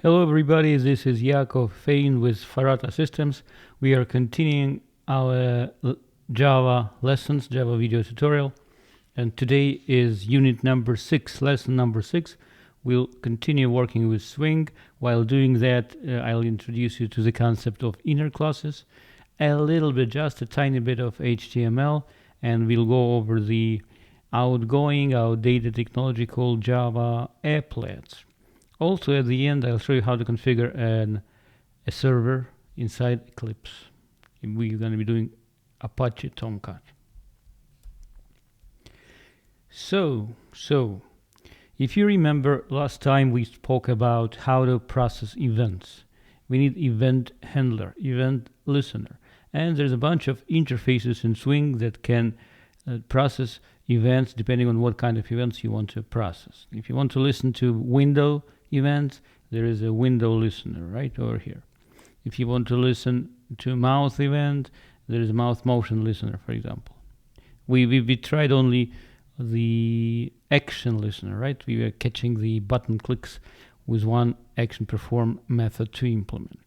Hello everybody, this is Yakov Fein with Farata Systems. We are continuing our Java lessons, Java video tutorial, and today is unit number 6, lesson number 6. We'll continue working with Swing. While doing that, I'll introduce you to the concept of inner classes, a little bit, just a tiny bit of HTML, and we'll go over the outdated technology called Java Applets. Also, at the end, I'll show you how to configure a server inside Eclipse. We're going to be doing Apache Tomcat. So, if you remember, last time we spoke about how to process events. We need event handler, event listener, and there's a bunch of interfaces in Swing that can process events depending on what kind of events you want to process. If you want to listen to window events, there is a window listener right over here. If you want to listen to mouse event, there is a mouse motion listener, for example. We tried only the action listener, right? We were catching the button clicks with one action perform method to implement.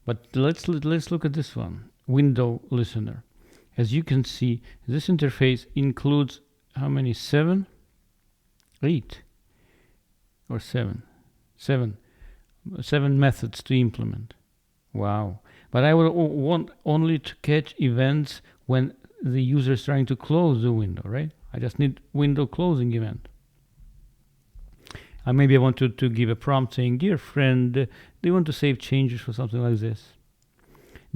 But let's look at this one, window listener. As you can see, this interface includes how many? 7, 8, or 7 methods to implement. Wow. But I would want only to catch events when the user is trying to close the window, right? I just need window closing event. Maybe I want to give a prompt saying, dear friend, do you want to save changes or something like this?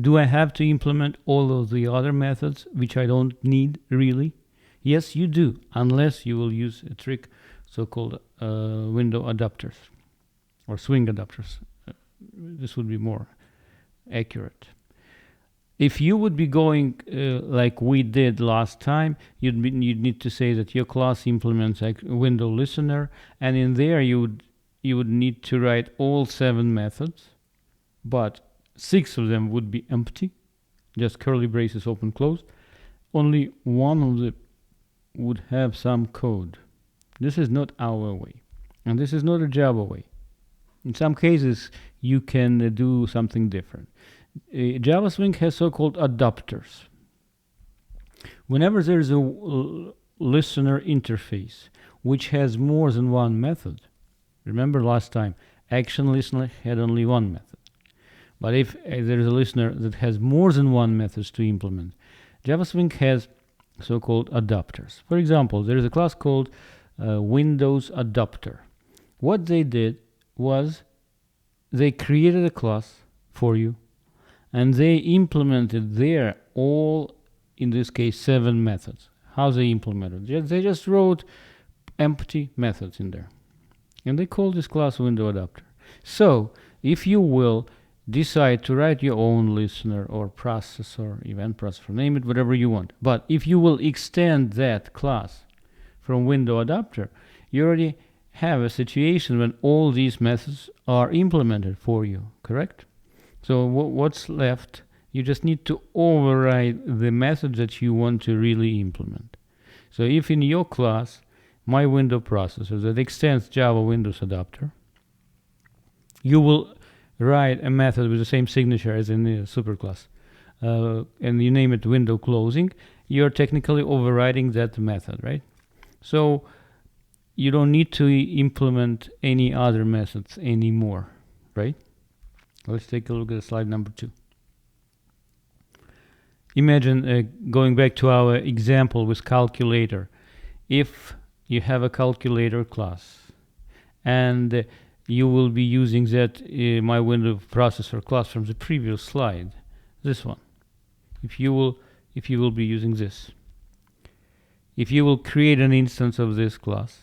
Do I have to implement all of the other methods which I don't need really? Yes, you do, unless you will use a trick, so-called window adapters or Swing adapters. This would be more accurate. If you would be going like we did last time, you'd need to say that your class implements a window listener, and in there you would need to write all 7 methods, but 6 of them would be empty, just curly braces open close. Only one of them would have some code. This is not our way, and this is not a Java way. In some cases, you can do something different. Java Swing has so-called adapters. Whenever there is a listener interface which has more than one method, remember last time, action listener had only one method. But if there is a listener that has more than one method to implement, Java Swing has so-called adapters. For example, there is a class called Windows Adapter. What they did was they created a class for you, and they implemented there all, in this case, 7 methods. How they implemented? They just wrote empty methods in there, and they call this class Window Adapter. So, if you will decide to write your own listener or processor, event processor, name it whatever you want, but if you will extend that class from Window Adapter, you already have a situation when all these methods are implemented for you, correct? So what's left? You just need to override the method that you want to really implement. So if in your class, my window processor that extends Java Windows Adapter, you will write a method with the same signature as in the superclass, and you name it window closing, you're technically overriding that method, right? So you don't need to implement any other methods anymore, right? Let's take a look at slide number 2. Imagine going back to our example with calculator. If you have a calculator class and you will be using that my window processor class from the previous slide, this one. If you will be using this, if you will create an instance of this class,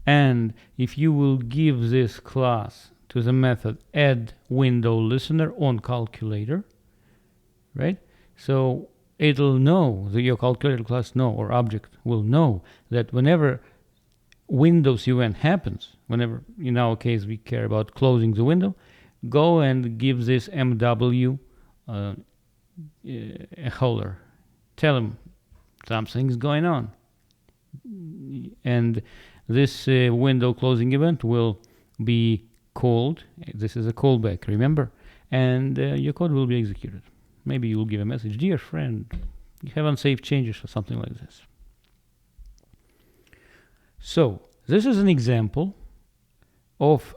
and if you will give this class to the method add window listener on calculator, right? So it'll know that your calculator class or object will know that whenever Windows event happens, whenever in our case we care about closing the window, go and give this MW a holler. Tell him something's going on. And this window closing event will be called. This is a callback, remember? And your code will be executed. Maybe you will give a message, dear friend, you haven't saved changes or something like this. So this is an example of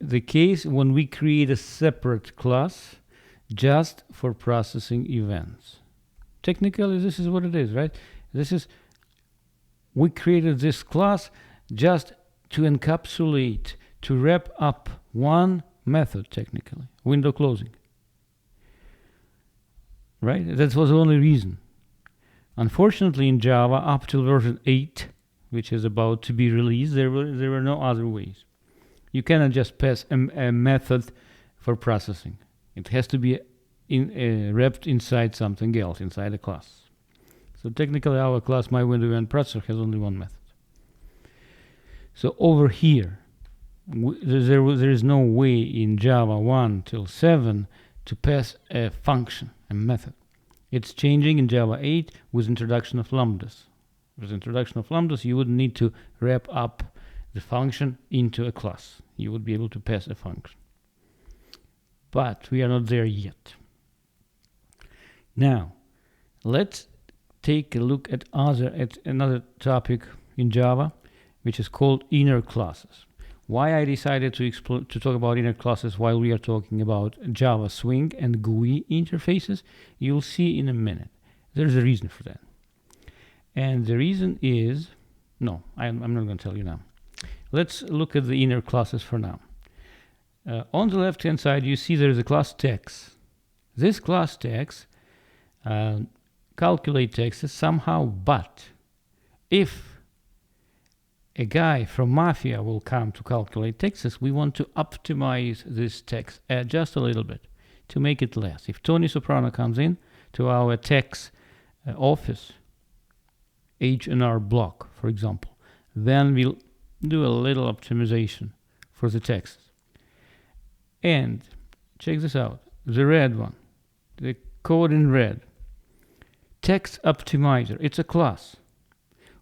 the case when we create a separate class just for processing events. Technically, this is what it is, right? We created this class just to encapsulate, to wrap up one method, technically, window closing. Right? That was the only reason. Unfortunately, in Java, up till version 8, which is about to be released, there were no other ways. You cannot just pass a method for processing. It has to be wrapped inside something else, inside a class. So technically, our class myWindowEventProcessor has only one method. So over here, there is no way in Java 1 till 7 to pass a function, a method. It's changing in Java 8 with introduction of lambdas. With introduction of lambdas, you would need to wrap up the function into a class. You would be able to pass a function. But we are not there yet. Now, let's take a look at another topic in Java, which is called inner classes. Why I decided to talk about inner classes while we are talking about Java Swing and GUI interfaces, you'll see in a minute. There's a reason for that. And the reason is, no, I'm not going to tell you now. Let's look at the inner classes for now. On the left-hand side, you see there's a class text. This class text calculate texts somehow, but if a guy from Mafia will come to calculate texts, we want to optimize this text just a little bit to make it less. If Tony Soprano comes in to our text office, H&R block, for example, then we'll do a little optimization for the text. And check this out, the red one, the code in red, text optimizer, it's a class.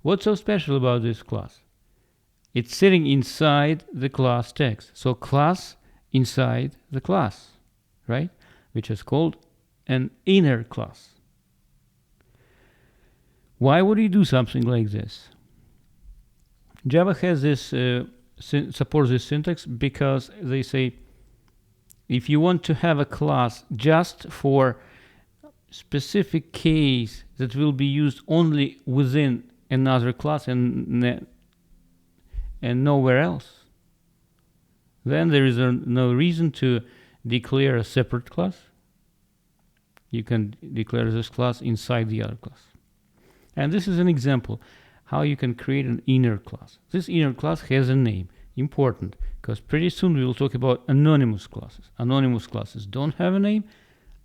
What's so special about this class? It's sitting inside the class text. So class inside the class, right? Which is called an inner class. Why would you do something like this? Java has this, supports this syntax because they say, if you want to have a class just for specific case that will be used only within another class and nowhere else, then there is no reason to declare a separate class. You can declare this class inside the other class. And this is an example how you can create an inner class. This inner class has a name. Important, because pretty soon we will talk about anonymous classes. Anonymous classes don't have a name,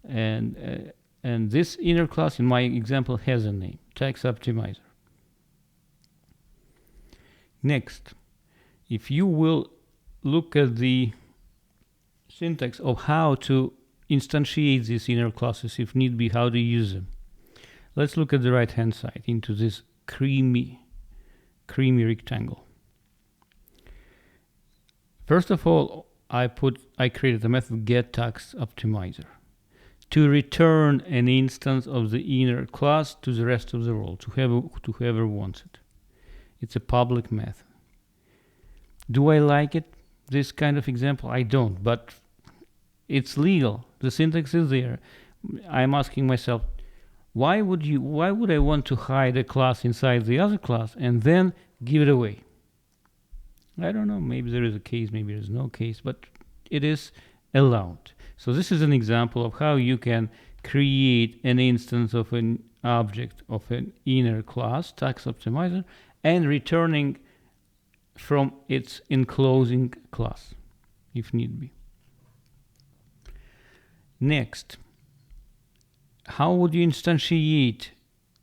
and this inner class in my example has a name, text optimizer. Next, if you will look at the syntax of how to instantiate these inner classes, if need be, how to use them. Let's look at the right hand side into this creamy rectangle. First of all, I created a method getTextOptimizer to return an instance of the inner class to the rest of the world, to whoever wants it. It's a public method. Do I like it? This kind of example? I don't, but it's legal. The syntax is there. I'm asking myself, why would I want to hide a class inside the other class and then give it away? I don't know, maybe there is a case, maybe there is no case, but it is allowed. So this is an example of how you can create an instance of an object of an inner class, text optimizer, and returning from its enclosing class, if need be. Next, how would you instantiate,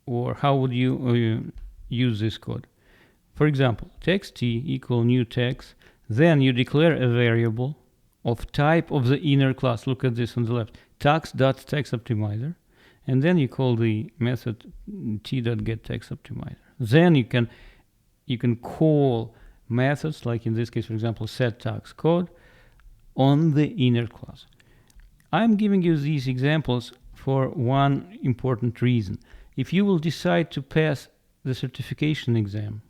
or how would you use this code? For example, text t equal new text, then you declare a variable of type of the inner class. Look at this on the left, text.textOptimizer, and then you call the method t.getTextOptimizer. Then you can call methods, like in this case, for example, set tags code, on the inner class. I'm giving you these examples for one important reason. If you will decide to pass the certification exam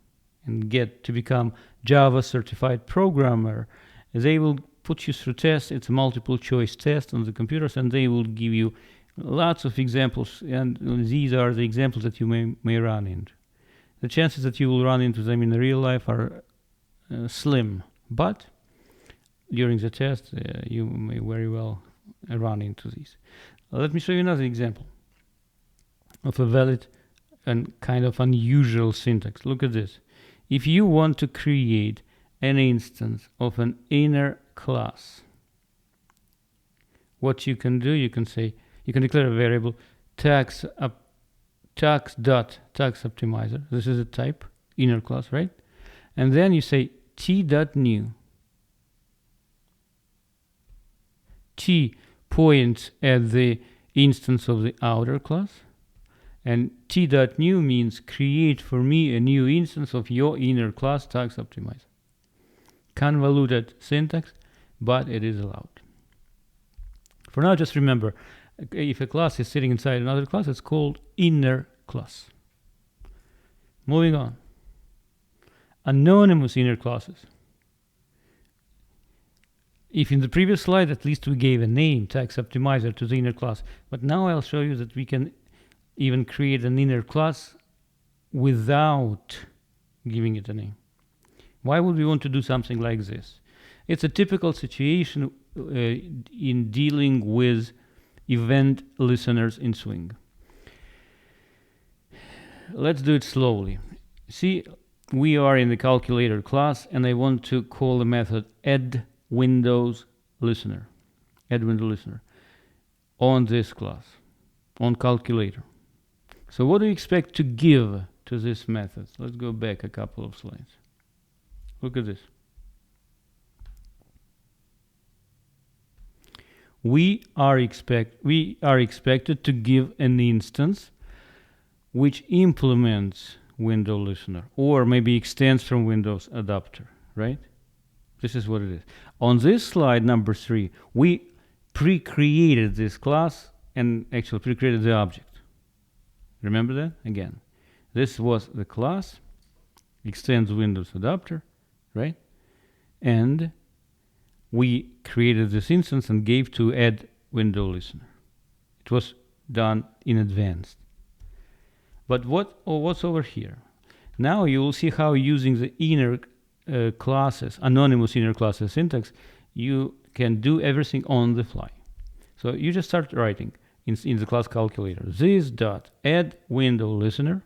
and get to become Java certified programmer, they will put you through tests. It's a multiple choice test on the computers, and they will give you lots of examples, and these are the examples that you may run into. The chances that you will run into them in real life are slim, but during the test you may very well run into these. Let me show you another example of a valid and kind of unusual syntax. Look at this. If you want to create an instance of an inner class, what you can do, you can declare a variable tags.tagsOptimizer. This is a type, inner class, right? And then you say t.new. T points at the instance of the outer class, and t.new means create for me a new instance of your inner class tags optimizer. Convoluted syntax, but it is allowed. For now, just remember, if a class is sitting inside another class, it's called inner class. Moving on. Anonymous inner classes. If in the previous slide at least we gave a name, tags optimizer, to the inner class, but now I'll show you that we can even create an inner class without giving it a name. Why would we want to do something like this? It's a typical situation in dealing with event listeners in Swing. Let's do it slowly. See, we are in the calculator class, and I want to call the method add Windows listener on this class, on calculator. So what do you expect to give to this method? Let's go back a couple of slides. Look at this. We are expected to give an instance which implements Windows listener, or maybe extends from Windows adapter, right? This is what it is. On this slide, number 3, we pre-created this class and actually pre-created the object. Remember that? Again, this was the class, extends Windows adapter, right? And we created this instance and gave to add window listener. It was done in advance. But what's over here? Now you will see how using the inner classes, anonymous inner classes syntax, you can do everything on the fly. So you just start writing in the class calculator this dot add window listener,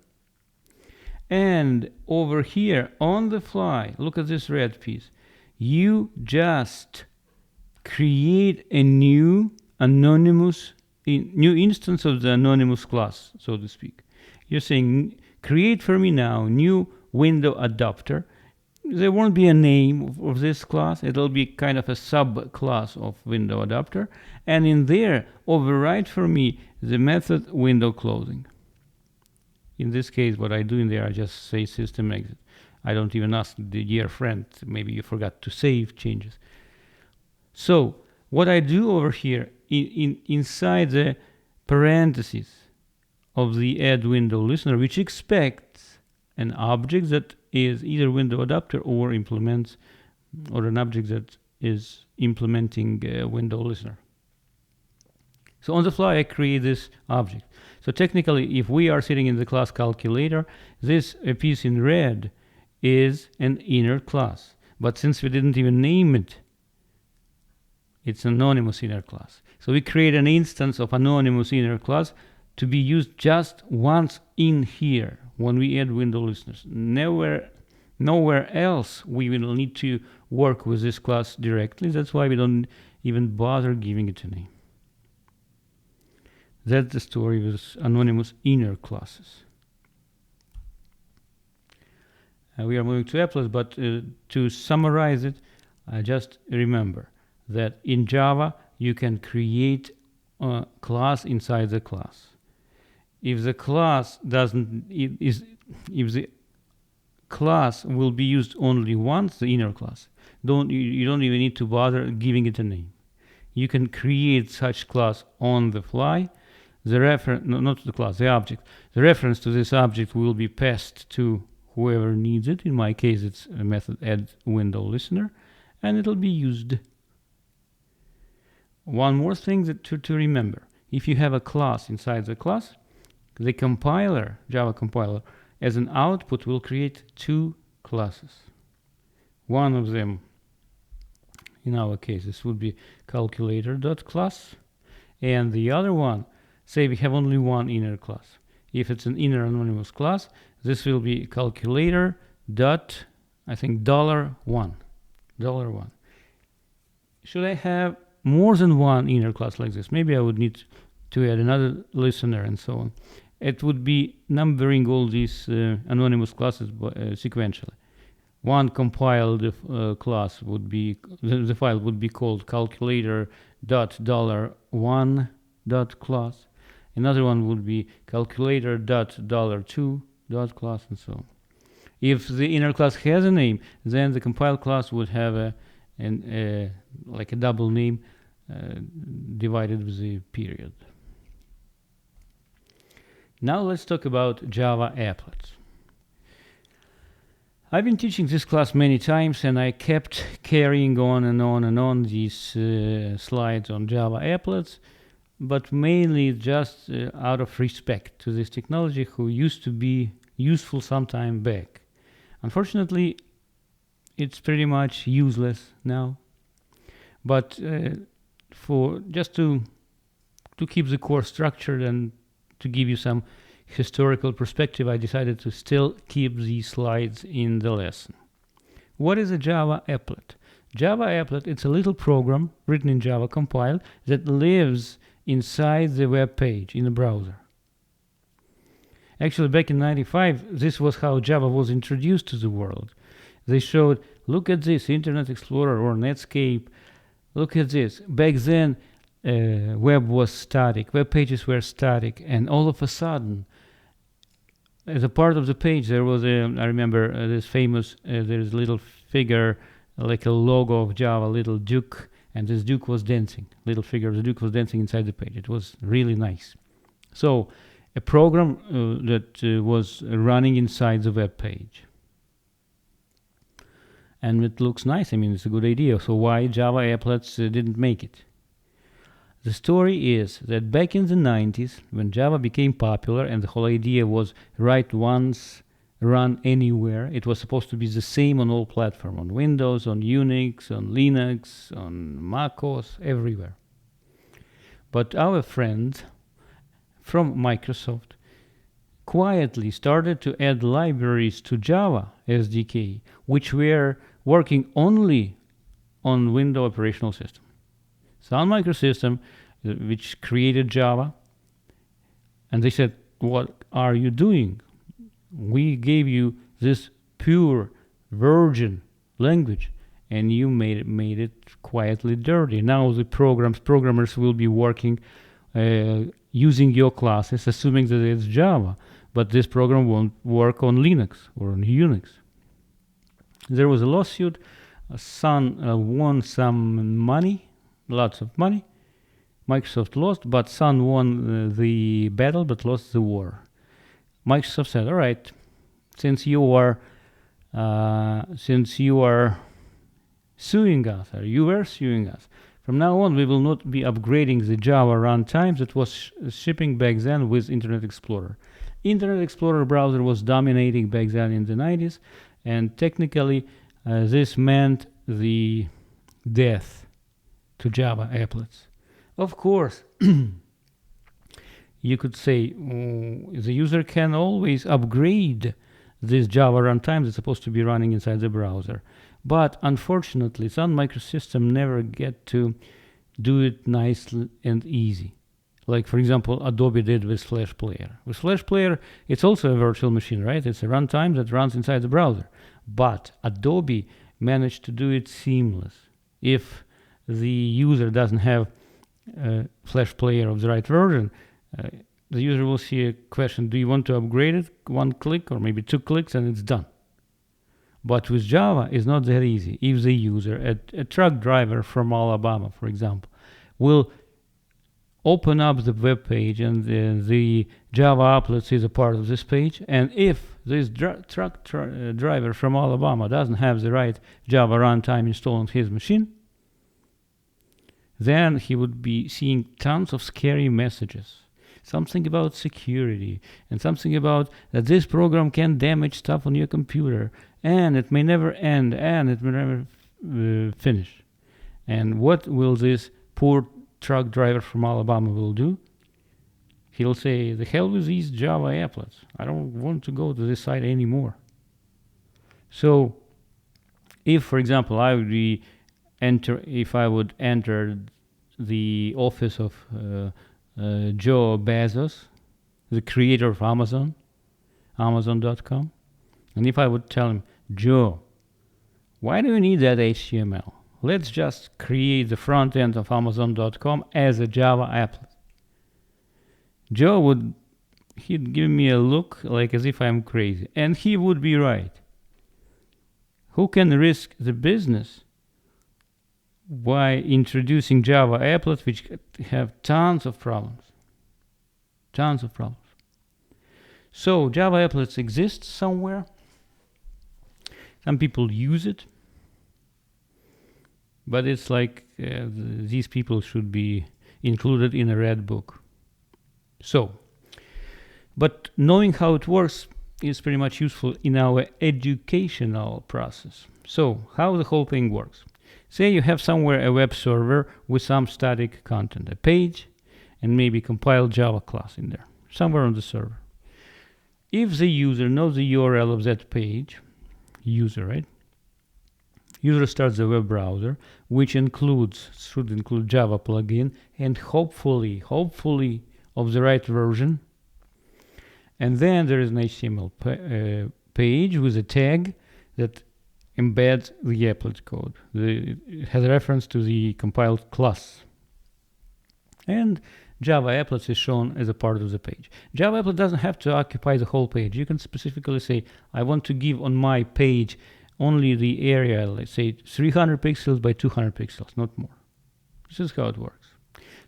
and over here on the fly, look at this red piece, you just create a new anonymous new instance of the anonymous class, so to speak. You're saying create for me now new window adapter. There won't be a name of this class. It'll be kind of a subclass of window adapter. And in there, override for me the method window closing. In this case, what I do in there, I just say system exit. I don't even ask the dear friend, maybe you forgot to save changes. So what I do over here, inside the parentheses of the add window listener, which expects an object that is either window adapter or implements, or an object that is implementing a window listener. So on the fly, I create this object. So technically, if we are sitting in the class calculator, this piece in red is an inner class. But since we didn't even name it, it's an anonymous inner class. So we create an instance of anonymous inner class to be used just once in here when we add window listeners. Nowhere else we will need to work with this class directly. That's why we don't even bother giving it a name. That's the story with anonymous inner classes. We are moving to Applets, but to summarize it, just remember that in Java you can create a class inside the class. If the class doesn't, if the class will be used only once, the inner class. You don't even need to bother giving it a name. You can create such class on the fly. The reference, no, not the class, the object. The reference to this object will be passed to whoever needs it. In my case, it's a method add window listener, and it'll be used. One more thing to remember. If you have a class inside the class, the compiler, Java compiler, as an output will create two classes. One of them, in our case, this would be calculator.class, and the other one, say we have only one inner class. If it's an inner anonymous class, this will be calculator dot, I think, $1. $1. Should I have more than one inner class like this? Maybe I would need to add another listener and so on. It would be numbering all these anonymous classes sequentially. One compiled class would be, the file would be called calculator.$1.class. Another one would be calculator.$2.class and so on. If the inner class has a name, then the compiled class would have like a double name divided with a period. Now let's talk about Java Applets. I've been teaching this class many times, and I kept carrying on and on and on these slides on Java Applets, but mainly just out of respect to this technology who used to be useful some time back. Unfortunately, it's pretty much useless now. But for just to keep the course structured and to give you some historical perspective, I decided to still keep these slides in the lesson. What is a Java Applet? Java Applet, it's a little program written in Java compiled that lives inside the web page in the browser. Actually, back in '95, this was how Java was introduced to the world. They showed, look at this, Internet Explorer or Netscape. Look at this. Back then, web was static, web pages were static, and all of a sudden, as a part of the page, there was I remember this famous, there's a little figure, like a logo of Java, little Duke, and this Duke was dancing. Little figure of the Duke was dancing inside the page. It was really nice. So, a program that was running inside the web page. And it looks nice. I mean, it's a good idea. So why Java Applets didn't make it? The story is that back in the 90s, when Java became popular and the whole idea was write once, run anywhere, it was supposed to be the same on all platforms, on Windows, on Unix, on Linux, on macOS, everywhere. But our friend from Microsoft quietly started to add libraries to Java SDK, which were working only on Windows operational system. Sun Microsystem, which created Java, and they said, what are you doing? We gave you this pure virgin language, and you made it quietly dirty. Now the programmers will be working using your classes, assuming that it's Java, but this program won't work on Linux or on Unix. There was a lawsuit. Sun won some money, lots of money. Microsoft lost, but Sun won the battle but lost the war. Microsoft said, all right, since you are suing us, or you were suing us, from now on we will not be upgrading the Java runtime that was shipping back then with Internet Explorer. Internet Explorer browser was dominating back then in the 90s, and technically this meant the death to Java Applets. Of course, you could say the user can always upgrade this Java runtime that's supposed to be running inside the browser. But unfortunately, Sun Microsystem never get to do it nice and easy. Like, for example, Adobe did with Flash Player. With Flash Player, it's also a virtual machine, right? It's a runtime that runs inside the browser. But Adobe managed to do it seamless. If the user doesn't have Flash Player of the right version, the user will see a question, do you want to upgrade it? One click or maybe two clicks and it's done. But with Java, it's not that easy. If the user, a truck driver from Alabama, for example, will open up the web page and the Java Applets is a part of this page, and if this truck driver from Alabama doesn't have the right Java runtime installed on his machine, then he would be seeing tons of scary messages. Something about security, and something about that this program can damage stuff on your computer, and it may never end, and it may never finish. And what will this poor truck driver from Alabama will do? He'll say, the hell with these Java applets. I don't want to go to this site anymore. So if, for example, if I would enter the office of Joe Bezos, the creator of Amazon, Amazon.com, and if I would tell him, Joe, why do you need that HTML? Let's just create the front end of Amazon.com as a Java applet. Joe he'd give me a look like as if I'm crazy, and he would be right. Who can risk the business by introducing Java applets which have tons of problems? Tons of problems. So Java applets exist somewhere. Some people use it. But it's like these people should be included in a red book. So, but knowing how it works is pretty much useful in our educational process. So, how the whole thing works. Say you have somewhere a web server with some static content, a page, and maybe compiled Java class in there, somewhere on the server. If the user knows the URL of that page, user, right? User starts the web browser, which should include Java plugin, and hopefully of the right version. And then there is an HTML page with a tag that embeds the applet code. It has a reference to the compiled class. And Java applets is shown as a part of the page. Java applet doesn't have to occupy the whole page. You can specifically say, I want to give on my page only the area, let's say 300 pixels by 200 pixels, not more. This is how it works.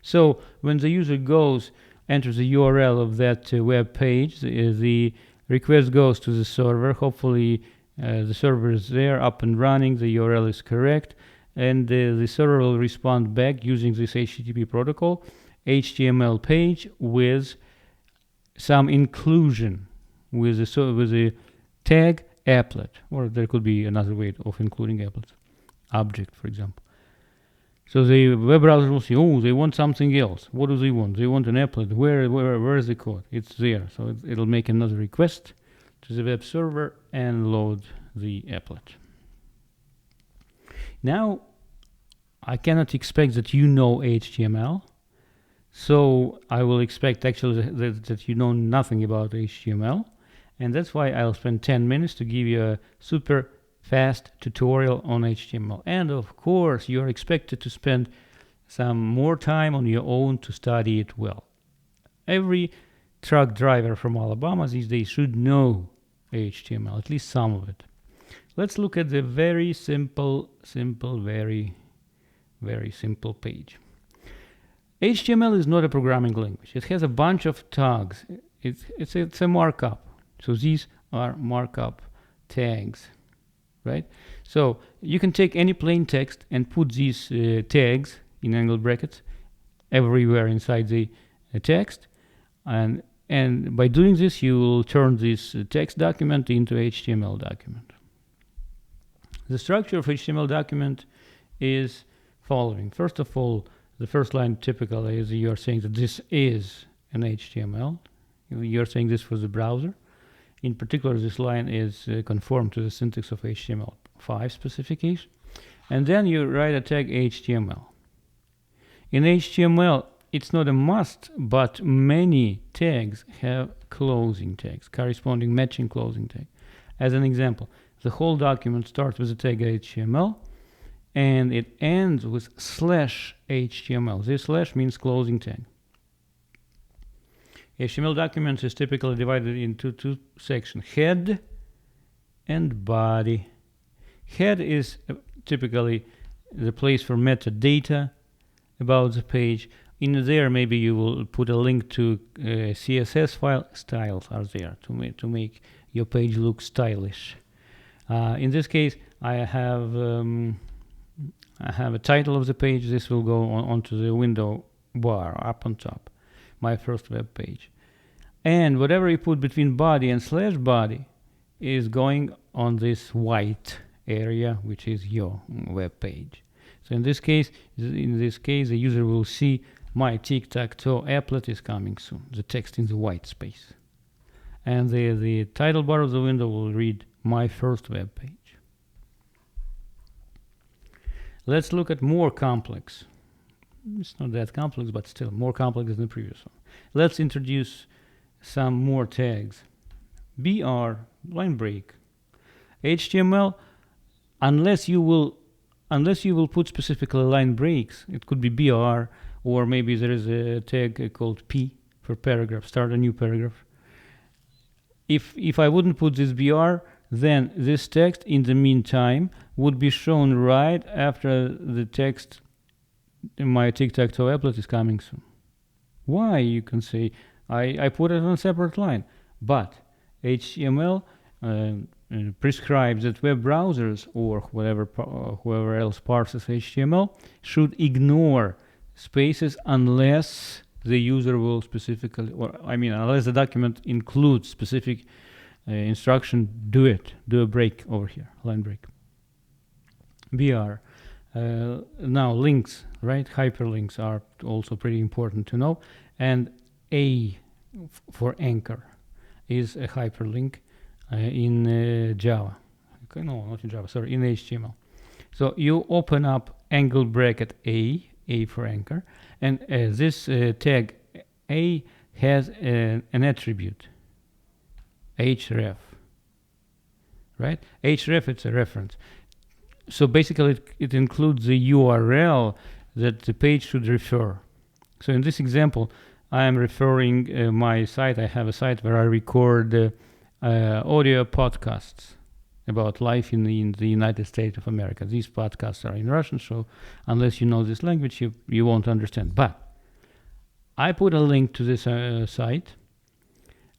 So when the user enters the URL of that web page, the request goes to the server. Hopefully the server is there, up and running, the URL is correct, and the server will respond back using this HTTP protocol, HTML page with some inclusion, with the tag applet, or there could be another way of including applets, object, for example. So the web browser will see, oh, they want something else. What do they want? They want an applet. Where is the code? It's there. So it'll make another request to the web server and load the applet. Now, I cannot expect that you know HTML. So I will expect actually that you know nothing about HTML. And that's why I'll spend 10 minutes to give you a super fast tutorial on HTML. And of course, you're expected to spend some more time on your own to study it well. Every truck driver from Alabama these days should know HTML, at least some of it. Let's look at the very simple, very simple page. HTML is not a programming language. It has a bunch of tags. It's a markup. So these are markup tags, right? So you can take any plain text and put these tags in angle brackets everywhere inside the text, and by doing this, you will turn this text document into HTML document. The structure of HTML document is following. First of all, the first line typically is you are saying that this is an HTML. You're saying this for the browser. In particular, this line is conform to the syntax of HTML5 specification. And then you write a tag HTML. In HTML, it's not a must, but many tags have closing tags, corresponding matching closing tag. As an example, the whole document starts with the tag HTML, and it ends with /HTML. This slash means closing tag. HTML document is typically divided into two sections, head and body. Head is typically the place for metadata about the page. In there, maybe you will put a link to a CSS file. Styles are there to make your page look stylish. In this case, I have a title of the page. This will go onto the window bar up on top, my first web page. And whatever you put between body and slash body is going on this white area, which is your web page. So in this case, the user will see my tic-tac-toe applet is coming soon. The text in the white space, and the title bar of the window will read my first web page. Let's look at more complex. It's not that complex, but still more complex than the previous one. Let's introduce some more tags. BR, line break. HTML, unless you will put specifically line breaks, it could be BR, or maybe there is a tag called P for paragraph, start a new paragraph. If I wouldn't put this BR, then this text in the meantime would be shown right after the text in my tic-tac-toe applet is coming soon. Why? You can say, I put it on a separate line, but HTML prescribes that web browsers or whoever else parses HTML should ignore spaces unless the user will specifically, unless the document includes specific instruction, do a break over here, line break. BR. Now links, right? Hyperlinks are also pretty important to know. And A for anchor is a hyperlink in Java. Okay, no, not in Java, sorry, in HTML. So you open up angle bracket A for anchor, and this tag A has an attribute, href, right? Href, it's a reference. So basically it includes the URL that the page should refer. So in this example, I am referring my site. I have a site where I record audio podcasts about life in the United States of America. These podcasts are in Russian, so unless you know this language, you won't understand. But I put a link to this site,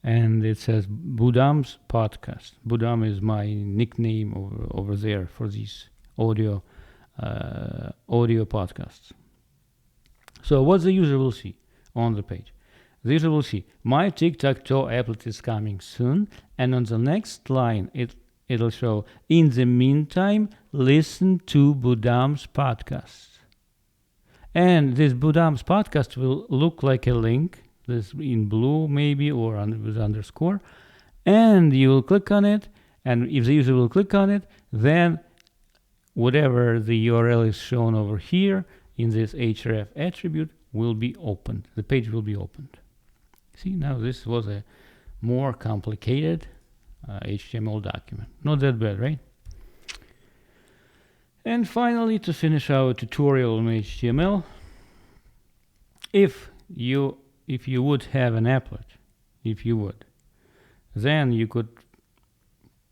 and it says Budam's podcast. Budam is my nickname over there for these audio podcasts. So what the user will see on the page? The user will see my tic-tac-toe applet is coming soon, and on the next line it'll show, in the meantime, listen to Budam's podcast. And this Budam's podcast will look like a link, this in blue maybe, or with underscore, and you will click on it, and if the user will click on it, then whatever the URL is shown over here in this href attribute will be opened. The page will be opened. See, now this was a more complicated HTML document. Not that bad, right? And finally, to finish our tutorial on HTML, if you would have an applet, then you could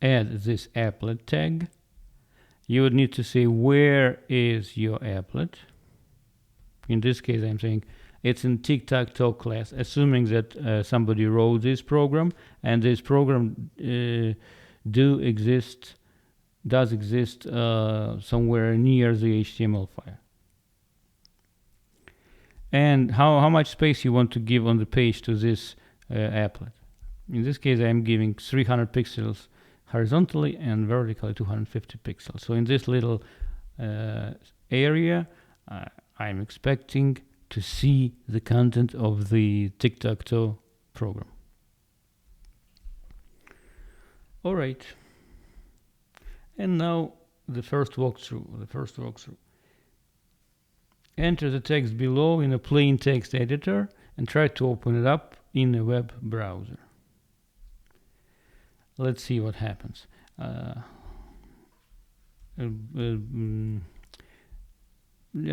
add this applet tag. You would need to say, where is your applet? In this case, I'm saying it's in tic-tac-toe class, assuming that somebody wrote this program, and this program does exist somewhere near the HTML file. And how much space you want to give on the page to this applet. In this case, I'm giving 300 pixels horizontally and vertically 250 pixels. So in this little area, I'm expecting to see the content of the tic-tac-toe program. All right. And now the first walkthrough. Enter the text below in a plain text editor and try to open it up in a web browser. Let's see what happens. I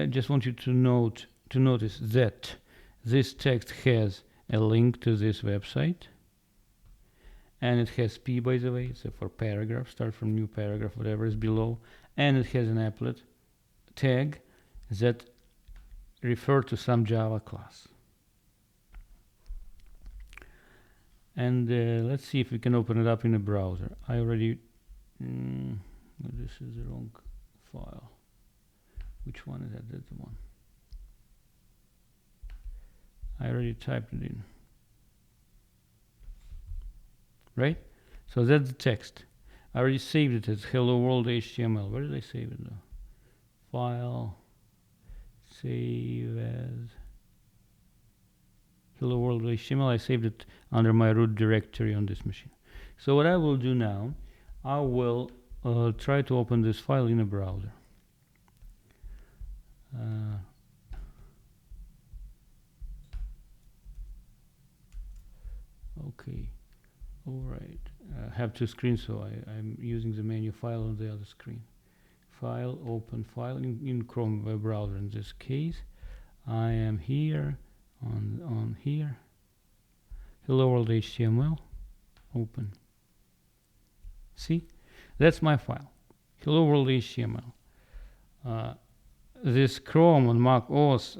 just want you to notice that this text has a link to this website, and it has p, by the way. It's for paragraph, start from new paragraph, whatever is below, and it has an applet tag that refer to some Java class. And let's see if we can open it up in a browser. I already this is the wrong file. Which one is that? That's the one. I already typed it in. Right? So that's the text. I already saved it as hello world HTML. Where did I save it though? File, save as hello world HTML. I saved it under my root directory on this machine. So what I will do now, I will try to open this file in a browser. Okay. All right. I have two screens, so I'm using the menu file on the other screen. File, open file in Chrome web browser. In this case, I am here on here. Hello world HTML. Open. See, that's my file. Hello world HTML. This Chrome on Mac OS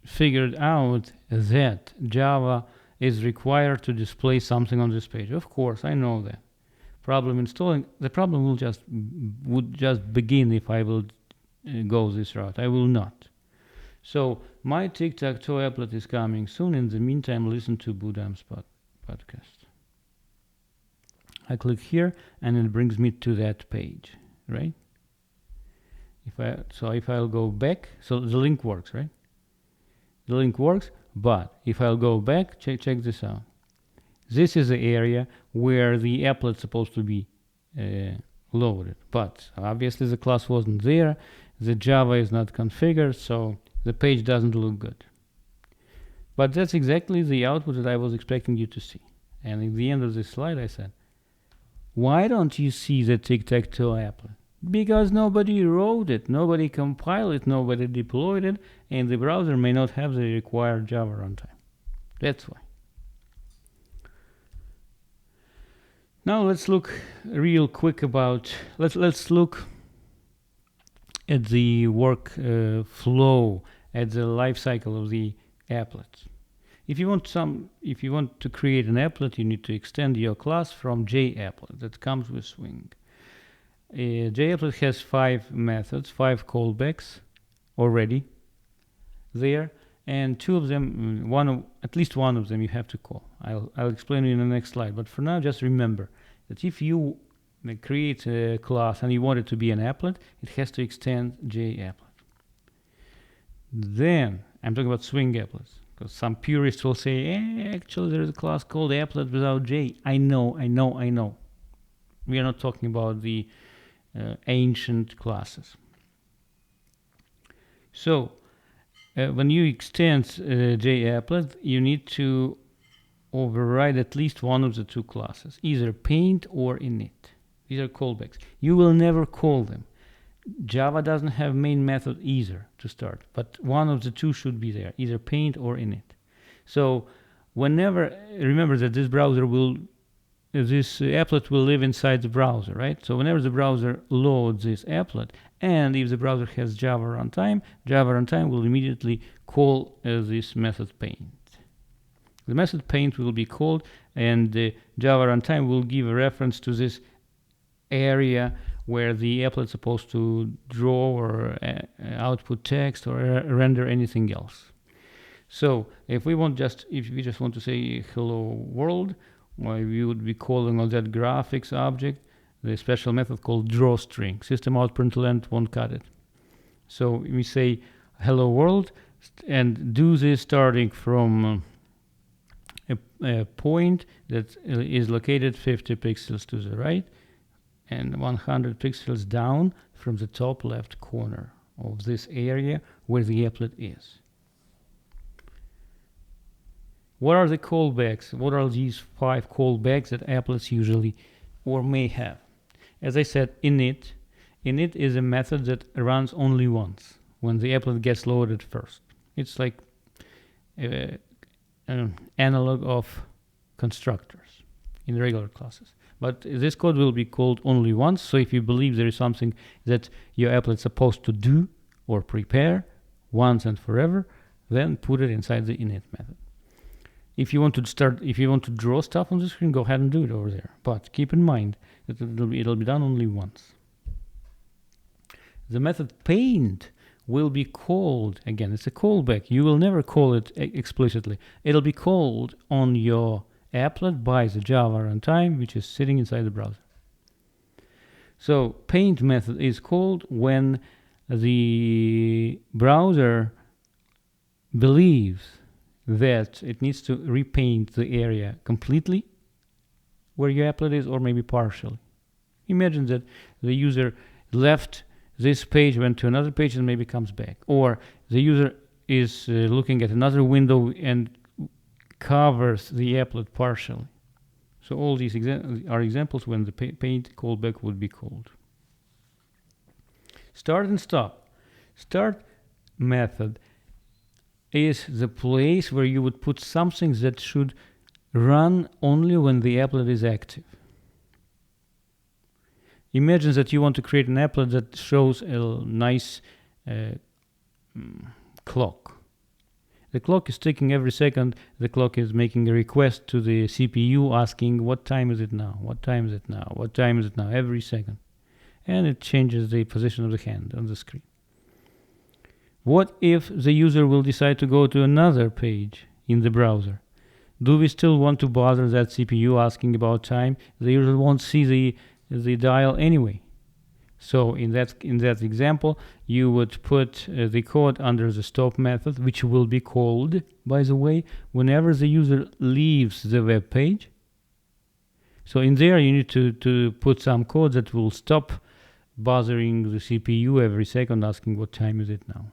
figured out that Java is required to display something on this page. Of course, I know that. Problem installing, the problem would just begin if I will go this route. I will not. So my Tic-tac-toe applet is coming soon. In the meantime, listen to Budam's podcast. I click here and it brings me to that page, right? If I'll go back, so the link works, right? The link works, but if I'll go back, check this out. This is the area where the applet's supposed to be loaded, but obviously the class wasn't there. The Java is not configured, so the page doesn't look good. But that's exactly the output that I was expecting you to see. And at the end of this slide, I said, why don't you see the Tic-tac-toe applet? Because nobody wrote it, nobody compiled it, nobody deployed it, and the browser may not have the required Java runtime. That's why. Now let's look real quick about, let's look at the work flow, at the life cycle of the applets. If you want to create an applet, you need to extend your class from JApplet that comes with Swing. JApplet has 5 methods, 5 callbacks already there, and 2 of them, at least one of them you have to call. I'll explain it in the next slide, but for now just remember that if you create a class and you want it to be an applet, it has to extend JApplet. Then, I'm talking about Swing applets, because some purists will say, actually there's a class called applet without J. I know. We are not talking about the ancient classes. So, when you extend JApplet, you need to override at least one of the 2 classes, either paint or init. These are callbacks. You will never call them. Java doesn't have main method either to start, but one of the 2 should be there, either paint or init. So whenever, remember that this applet will live inside the browser, right? So whenever the browser loads this applet, and if the browser has Java runtime will immediately call this method paint. The method paint will be called, and the Java runtime will give a reference to this area where the applet is supposed to draw or output text or render anything else. So if we just want to say hello world, well, we would be calling on that graphics object the special method called drawString. System out println won't cut it. So we say hello world and do this starting from a point that is located 50 pixels to the right and 100 pixels down from the top left corner of this area where the applet is. What are the callbacks? What are these 5 callbacks that applets usually or may have? As I said, init. Init is a method that runs only once when the applet gets loaded first. It's like an analog of constructors. in regular classes. But this code will be called only once. So if you believe there is something that your applet is supposed to do or prepare once and forever, then put it inside the init method. If you want to draw stuff on the screen, go ahead and do it over there. But keep in mind that it'll be done only once. The method paint will be called, again, it's a callback. You will never call it explicitly. It'll be called on your applet by the Java runtime, which is sitting inside the browser. So paint method is called when the browser believes that it needs to repaint the area completely where your applet is, or maybe partially. Imagine that the user left this page, went to another page, and maybe comes back. Or the user is looking at another window and covers the applet partially. So all these are examples when the paint callback would be called. Start and stop. Start method is the place where you would put something that should run only when the applet is active. Imagine that you want to create an applet that shows a nice clock. The clock is ticking every second. The clock is making a request to the CPU asking, what time is it now? What time is it now? What time is it now? Every second. And it changes the position of the hand on the screen. What if the user will decide to go to another page in the browser? Do we still want to bother that CPU asking about time? The user won't see the dial anyway. So in that example, you would put the code under the stop method, which will be called, by the way, whenever the user leaves the web page. So in there, you need to put some code that will stop bothering the CPU every second, asking what time is it now.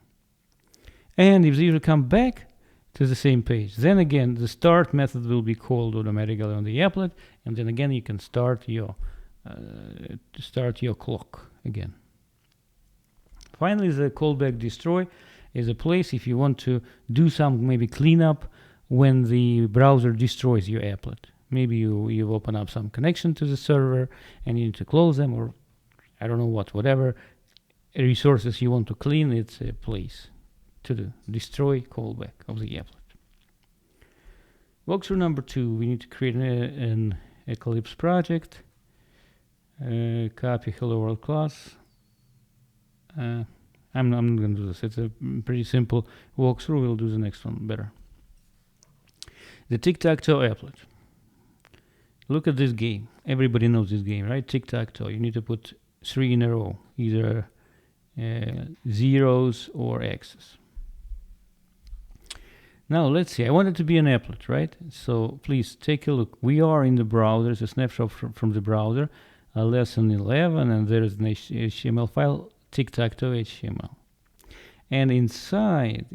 And if the user comes back to the same page, then again, the start method will be called automatically on the applet, and then again, you can start your clock again. Finally, the callback destroy is a place if you want to do some maybe cleanup when the browser destroys your applet. Maybe you open up some connection to the server and you need to close them, or I don't know whatever resources you want to clean, it's a place to do destroy callback of the applet. Walkthrough number 2, we need to create an Eclipse project. Copy hello world class. I'm not going to do this. It's a pretty simple walkthrough. We'll do the next one better. The tic-tac-toe applet. Look at this game. Everybody knows this game, right? Tic-tac-toe. You need to put 3 in a row, either zeros or X's. Now let's see. I want it to be an applet, right? So please take a look. We are in the browser. It's a snapshot from the browser. Lesson 11, and there is an HTML file, tic-tac-toe HTML. And inside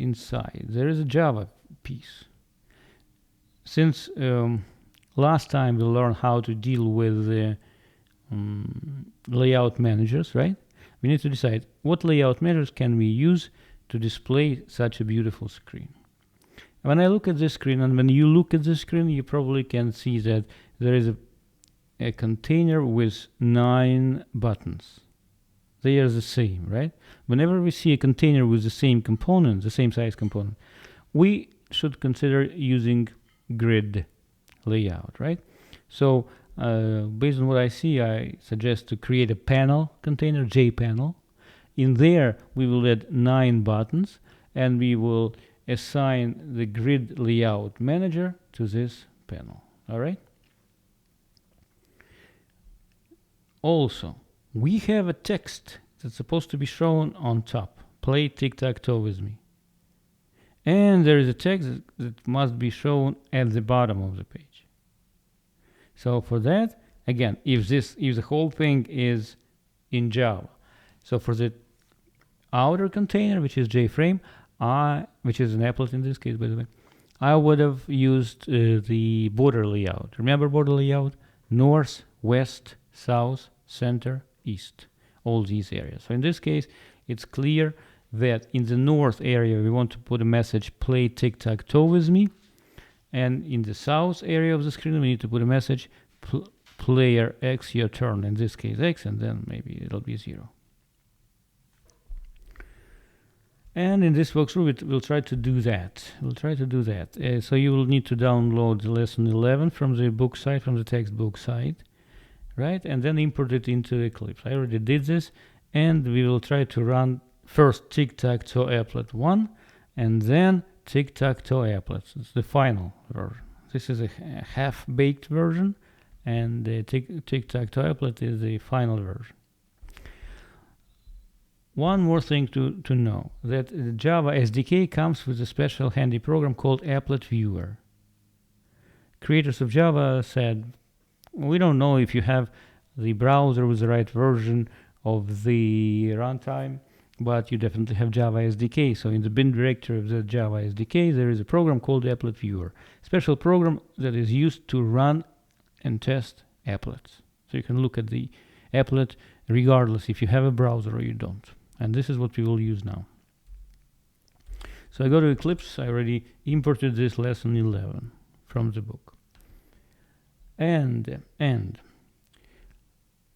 there is a Java piece. Since last time we learned how to deal with the layout managers, right? We need to decide what layout managers can we use to display such a beautiful screen. When I look at this screen, and when you look at this screen, you probably can see that there is a container with 9 buttons. They are the same, right? Whenever we see a container with the same component, the same size component, we should consider using grid layout, right? So based on what I see, I suggest to create a panel container, JPanel. In there, we will add 9 buttons, and we will assign the grid layout manager to this panel, all right? Also, we have a text that's supposed to be shown on top. Play tic-tac-toe with me. And there is a text that must be shown at the bottom of the page. So for that, again, if the whole thing is in Java, so for the outer container, which is JFrame, which is an applet in this case, by the way, I would have used the border layout. Remember border layout? North, west, south, center, east, all these areas. So in this case, it's clear that in the north area, we want to put a message, play tic-tac-toe with me. And in the south area of the screen, we need to put a message, player X your turn, in this case X, and then maybe it'll be 0. And in this walkthrough, we'll try to do that. So you will need to download the lesson 11 from the book site, from the textbook site, right? And then import it into Eclipse. I already did this, and we will try to run first Tic-tac-toe Applet 1, and then Tic-tac-toe Applets. It's the final version. This is a half-baked version, and the Tic-tac-toe Applet is the final version. One more thing to know, that the Java SDK comes with a special handy program called Applet Viewer. Creators of Java said, we don't know if you have the browser with the right version of the runtime, but you definitely have Java SDK. So in the bin directory of the Java SDK, there is a program called Applet Viewer. Special program that is used to run and test applets. So you can look at the applet regardless if you have a browser or you don't. And this is what we will use now. So I go to Eclipse. I already imported this lesson 11 from the book. And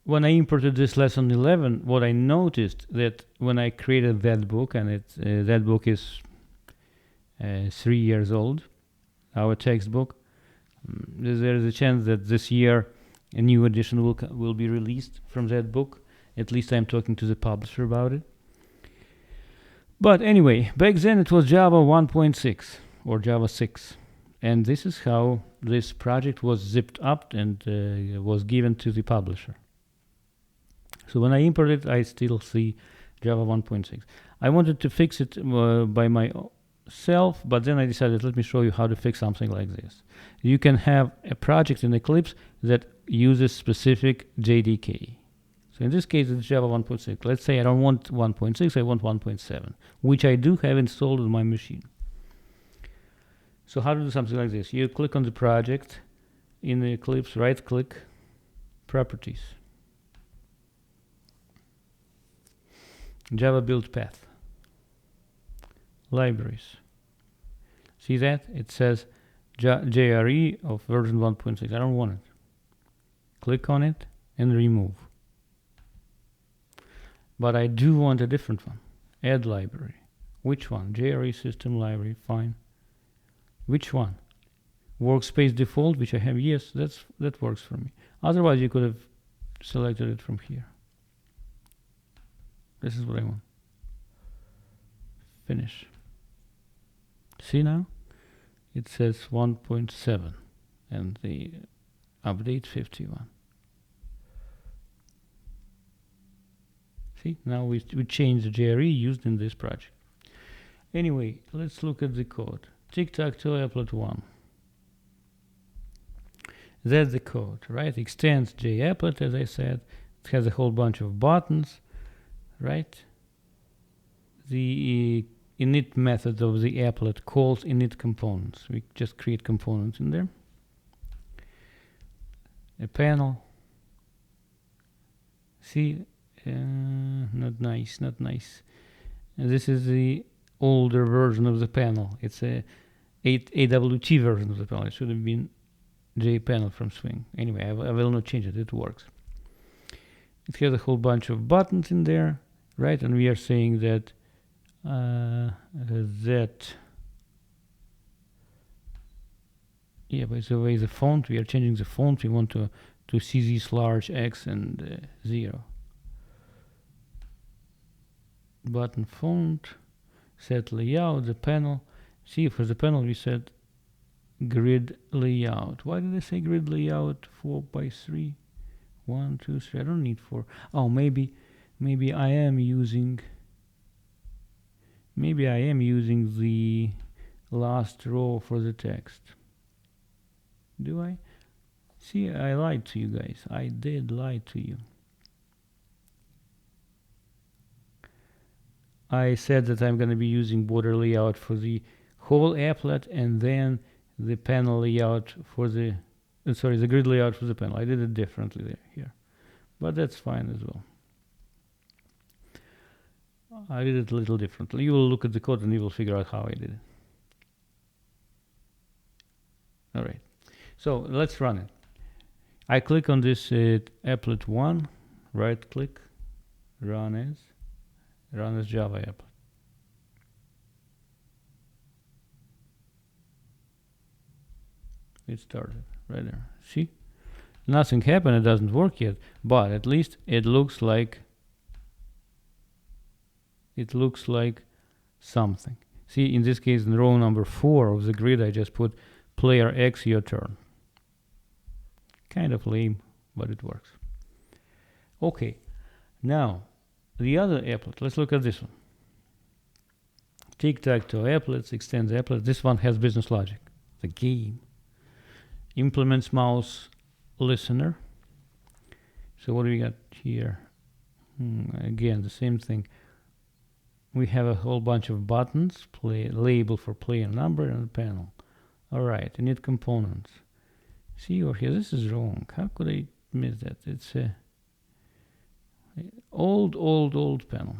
when I imported this lesson 11, what I noticed that when I created that book, and that book is 3 years old, our textbook, there is a chance that this year a new edition will be released from that book. At least I'm talking to the publisher about it. But anyway, back then it was Java 1.6 or Java 6. And this is how this project was zipped up and was given to the publisher. So when I import it, I still see Java 1.6. I wanted to fix it by myself, but then I decided, let me show you how to fix something like this. You can have a project in Eclipse that uses specific JDK. So in this case, it's Java 1.6. Let's say I don't want 1.6, I want 1.7, which I do have installed on my machine. So how to do something like this? You click on the project in the Eclipse, right-click, Properties, Java build path, Libraries. See that? It says JRE of version 1.6. I don't want it. Click on it and remove. But I do want a different one. Add library. Which one? JRE system library. Fine. Which one? Workspace default, which I have. Yes, that works for me. Otherwise, you could have selected it from here. This is what I want. Finish. See now? It says 1.7 and the update 51. See, now we change the JRE used in this project. Anyway, let's look at the code. Tic-tac-toe Applet 1. That's the code, right? Extends JApplet, as I said. It has a whole bunch of buttons, right? The init method of the applet calls init components. We just create components in there. A panel. See, not nice. And this is the older version of the panel. It's a AWT version of the panel. It should have been JPanel from Swing. Anyway, I will not change it. It works. It has a whole bunch of buttons in there, right? And we are saying that by the way, the font, we are changing the font. We want to see this large X and 0. Button font, set layout, the panel. See, for the panel we set grid layout. Why did I say grid layout 4x3? 1, 2, 3. I don't need 4. Oh, maybe I am using the last row for the text. Do I? See, I lied to you guys. I did lie to you. I said that I'm going to be using border layout for the whole applet and then the panel layout for the grid layout for the panel. I did it differently here, but that's fine as well. I did it a little differently. You will look at the code and you will figure out how I did it. All right, so let's run it. I click on this applet 1, right click, run as Java applet. It started right there. See, nothing happened. It doesn't work yet, but at least it looks like something. See, in this case, in row number 4 of the grid, I just put player X, your turn. Kind of lame, but it works. Okay, now the other applet. Let's look at this one. Tic-tac-toe applets, extends applets. This one has business logic. The game implements mouse listener. So what do we got here? Again, the same thing. We have a whole bunch of buttons, label for player number and panel. All right, init components. See over here, this is wrong. How could I miss that? It's a old panel.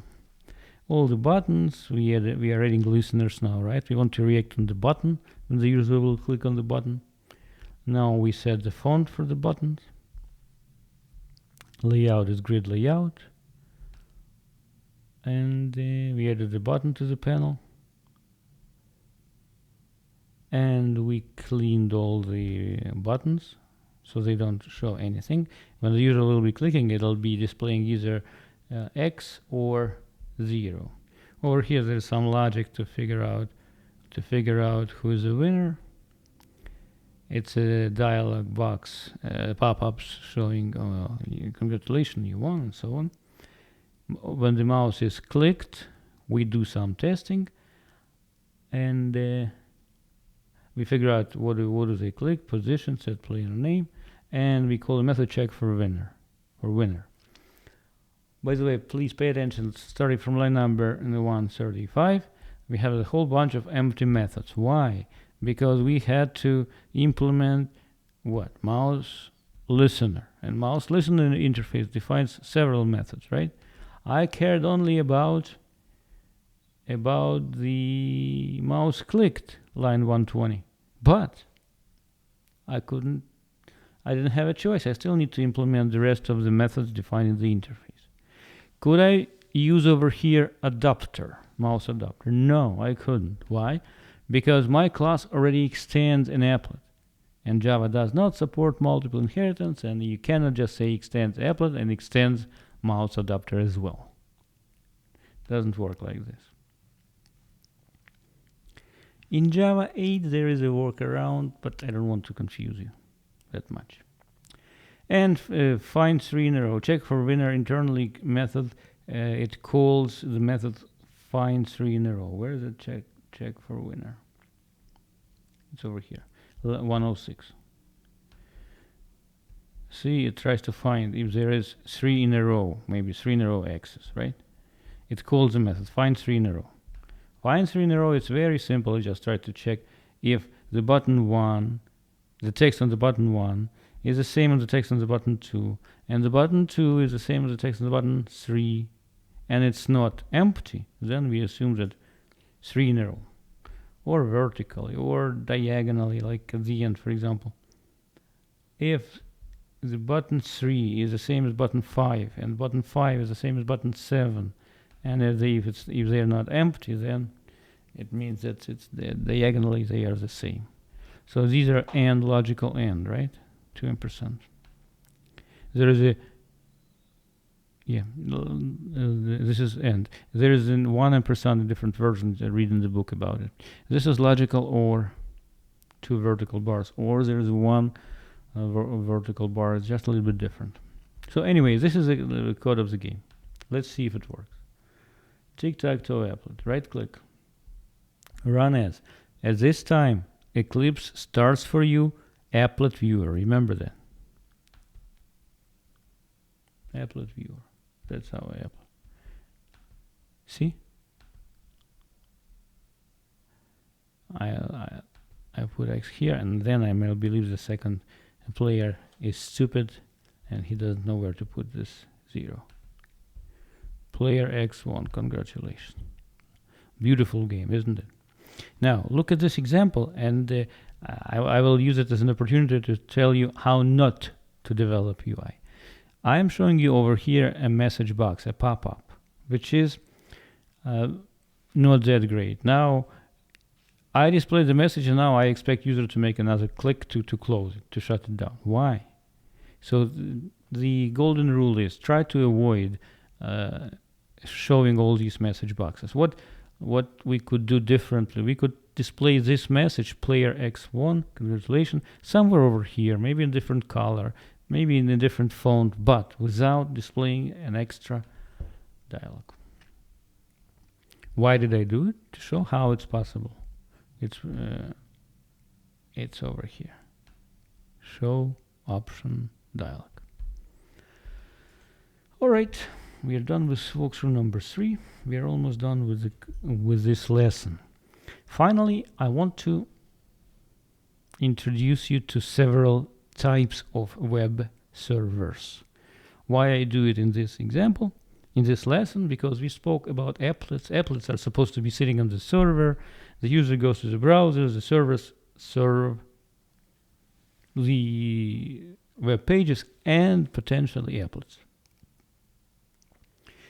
All the buttons, we are adding listeners now, right? We want to react on the button when the user will click on the button. Now we set the font for the buttons. Layout is grid layout. And we added the button to the panel. And we cleaned all the buttons so they don't show anything. When the user will be clicking, it'll be displaying either X or 0. Over here there's some logic to figure out who is the winner. It's a dialog box, pop-ups showing congratulations, you won, and so on. When the mouse is clicked, we do some testing, and we figure out what do they click, position, set player name, and we call a method check for winner. By the way, please pay attention. Starting from line number 135, we have a whole bunch of empty methods. Why? Because we had to implement what? Mouse listener. And mouse listener interface defines several methods, right? I cared only about the mouse clicked line 120, but I didn't have a choice. I still need to implement the rest of the methods defining the interface. Could I use over here adapter, mouse adapter? No, I couldn't. Why? Because my class already extends an applet, and Java does not support multiple inheritance, and you cannot just say extends applet and extends mouse adapter as well. Doesn't work like this. In Java 8 there is a workaround, but I don't want to confuse you that much. And find 3 in a row. Check for winner internally method. It calls the method find 3 in a row. Where is it? Check for winner. It's over here. 106. See, it tries to find if there is 3 in a row, maybe 3 in a row X's, right? It calls the method find 3 in a row. Find 3 in a row, it's very simple. You just try to check if the button 1, the text on the button 1 is the same as the text on the button 2, and the button 2 is the same as the text on the button 3, and it's not empty, then we assume that 3 in a row, or vertically, or diagonally, like at the end, for example. If the button 3 is the same as button 5, and button 5 is the same as button 7, and if they're not empty, then it means that diagonally they are the same. So these are AND, logical AND, right? 2 ampersand. There is a this is AND. There is in 1 ampersand in different versions. I read in the book about it. This is logical OR, 2 vertical bars, or there is 1 vertical bar. It's just a little bit different. So anyway, this is the code of the game. Let's see if it works. Tic-tac-toe applet. Right click. Run as. At this time, Eclipse starts for you applet viewer. Remember that. Applet viewer. That's how I applet. See? I put X here, and then I may believe the second player is stupid and he doesn't know where to put this 0. Player X won. Congratulations. Beautiful game, isn't it? Now, look at this example, and I will use it as an opportunity to tell you how not to develop UI. I am showing you over here a message box, a pop-up, which is not that great. Now, I display the message, and now I expect user to make another click to close it, to shut it down. Why? So the golden rule is try to avoid showing all these message boxes. What we could do differently, we could display this message, player X1, congratulations, somewhere over here, maybe in a different color, maybe in a different font, but without displaying an extra dialog. Why did I do it? To show how it's possible. It's over here. Show option dialog. All right, we are done with walkthrough number 3. We are almost done with this lesson. Finally, I want to introduce you to several types of web servers. Why I do it in this example, in this lesson, because we spoke about applets. Applets are supposed to be sitting on the server. The user goes to the browser. The servers serve the web pages and potentially applets.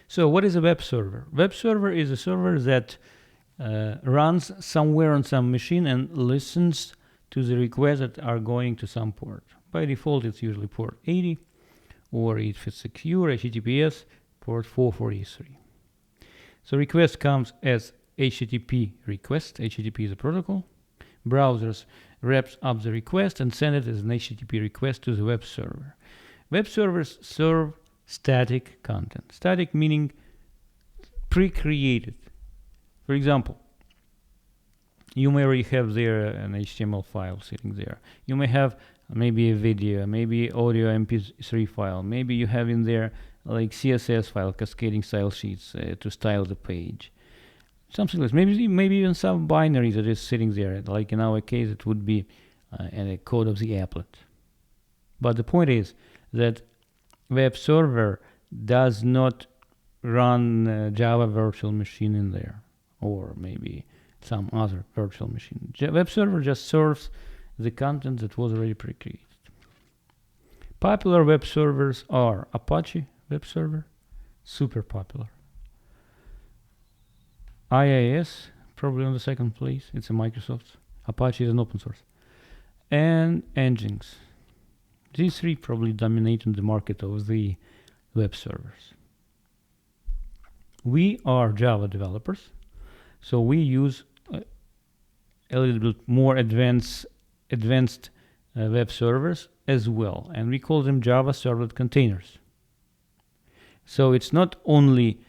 So what is a web server? Web server is a server that runs somewhere on some machine and listens to the requests that are going to some port. By default, it's usually port 80, or if it's secure, HTTPS, port 443. So request comes as HTTP request. HTTP is a protocol. Browsers wraps up the request and send it as an HTTP request to the web server. Web servers serve static content. Static meaning pre-created. For example, you may already have there an HTML file sitting there. You may have maybe a video, maybe audio MP3 file. Maybe you have in there like CSS file, cascading style sheets to style the page. Something like this. Maybe even some binary that is sitting there. Like in our case, it would be a code of the applet. But the point is that web server does not run Java virtual machine in there, or maybe some other virtual machine. Web server just serves the content that was already pre-created. Popular web servers are Apache web server, super popular. IIS, probably on the second place. It's a Microsoft. Apache is an open source. And Nginx. These three probably dominate in the market of the web servers. We are Java developers, so we use a little bit more advanced web servers as well, and we call them Java servlet containers. So it's not only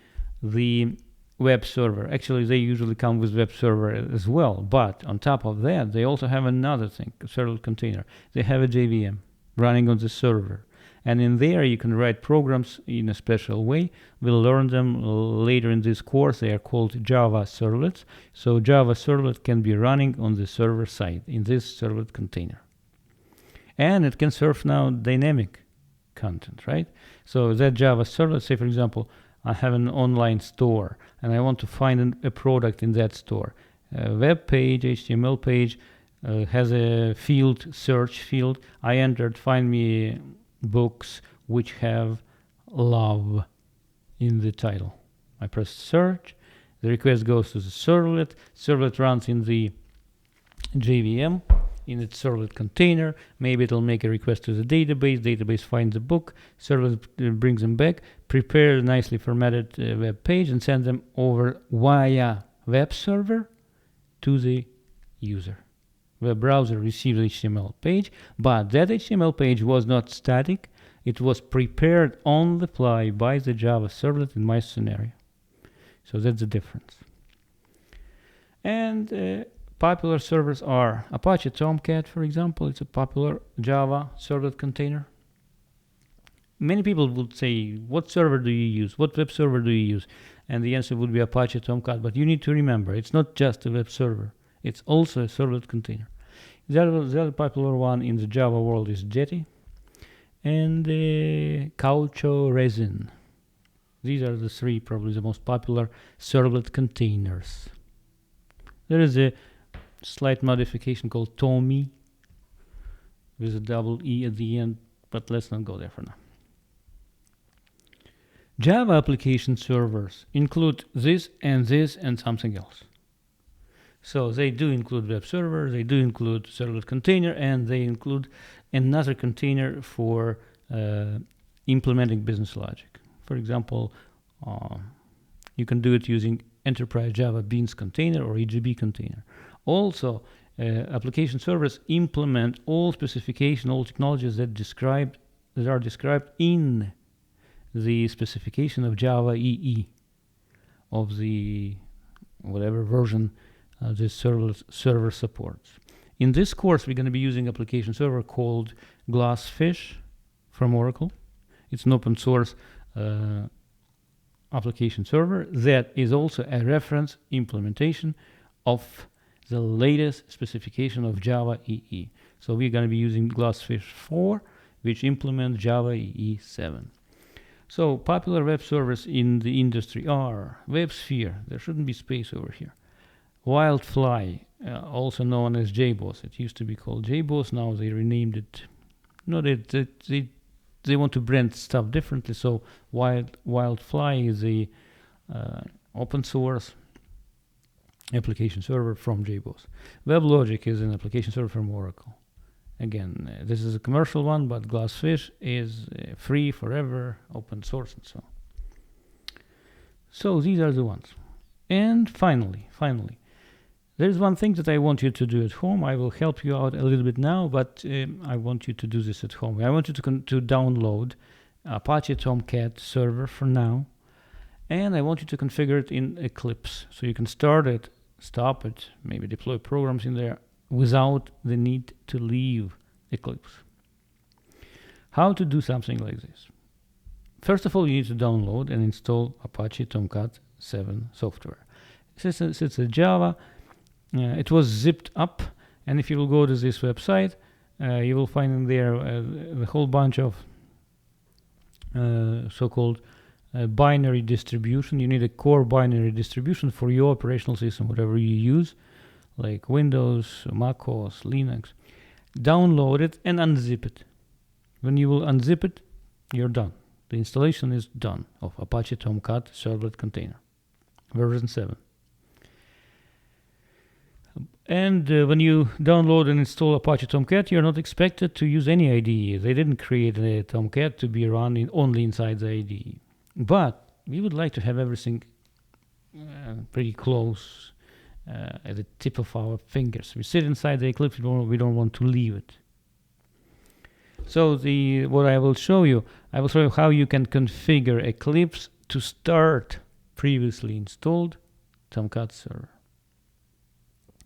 the web server. Actually, they usually come with web server as well, but on top of that, they also have another thing, a servlet container. They have a JVM running on the server, and in there you can write programs in a special way. We'll learn them later in this course. They are called Java servlets. So Java servlet can be running on the server side in this servlet container, and it can serve now dynamic content, right? So that Java servlet, say for example, I have an online store and I want to find a product in that store. A web page, HTML page, has a field, search field. I entered find me books which have love in the title. I press search. The request goes to the servlet. Servlet runs in the JVM, in its servlet container. Maybe it'll make a request to the database. Database finds the book. Servlet brings them back, prepare a nicely formatted web page, and send them over via web server to the user. The browser receives the HTML page, but that HTML page was not static. It was prepared on the fly by the Java servlet in my scenario. So that's the difference. And popular servers are Apache Tomcat, for example. It's a popular Java servlet container. Many people would say, what server do you use? What web server do you use? And the answer would be Apache Tomcat. But you need to remember, it's not just a web server. It's also a servlet container. The other popular one in the Java world is Jetty and Caucho Resin. These are the three probably the most popular servlet containers. There is a slight modification called Tommy with a double E at the end. but let's not go there for now. Java application servers include this and something else. So they do include web server, they do include servlet container, and they include another container for implementing business logic. For example, you can do it using Enterprise Java Beans container or EJB container. Also, application servers implement all specification, all technologies that are described in the specification of Java EE of the whatever version this server supports. In this course, we're going to be using application server called Glassfish from Oracle. It's an open source application server that is also a reference implementation of the latest specification of Java EE. So we're going to be using Glassfish 4, which implements Java EE 7. So popular web servers in the industry are WebSphere. There shouldn't be space over here. Wildfly, also known as JBoss. It used to be called JBoss. Now they renamed it. No, they want to brand stuff differently. So Wildfly is a open source application server from JBoss. WebLogic is an application server from Oracle. Again, this is a commercial one, but Glassfish is free forever, open source, and so on. So these are the ones. And finally, there's one thing that I want you to do at home. I will help you out a little bit now, but I want you to do this at home. I want you to download Apache Tomcat server for now, and I want you to configure it in Eclipse. So you can start it, stop it, maybe deploy programs in there without the need to leave Eclipse. How to do something like this? First of all, you need to download and install Apache Tomcat 7 software. Since it's a Java, it was zipped up, and if you will go to this website, you will find in there a whole bunch of so-called binary distribution. You need a core binary distribution for your operational system, whatever you use, like Windows, Mac OS, Linux. Download it and unzip it. When you will unzip it, you're done. The installation is done of Apache Tomcat servlet container, version 7. And when you download and install Apache Tomcat, you're not expected to use any IDE. They didn't create a Tomcat to be run only inside the IDE. But we would like to have everything pretty close at the tip of our fingers. We sit inside the Eclipse, we don't want to leave it. So what I will show you how you can configure Eclipse to start previously installed Tomcat server.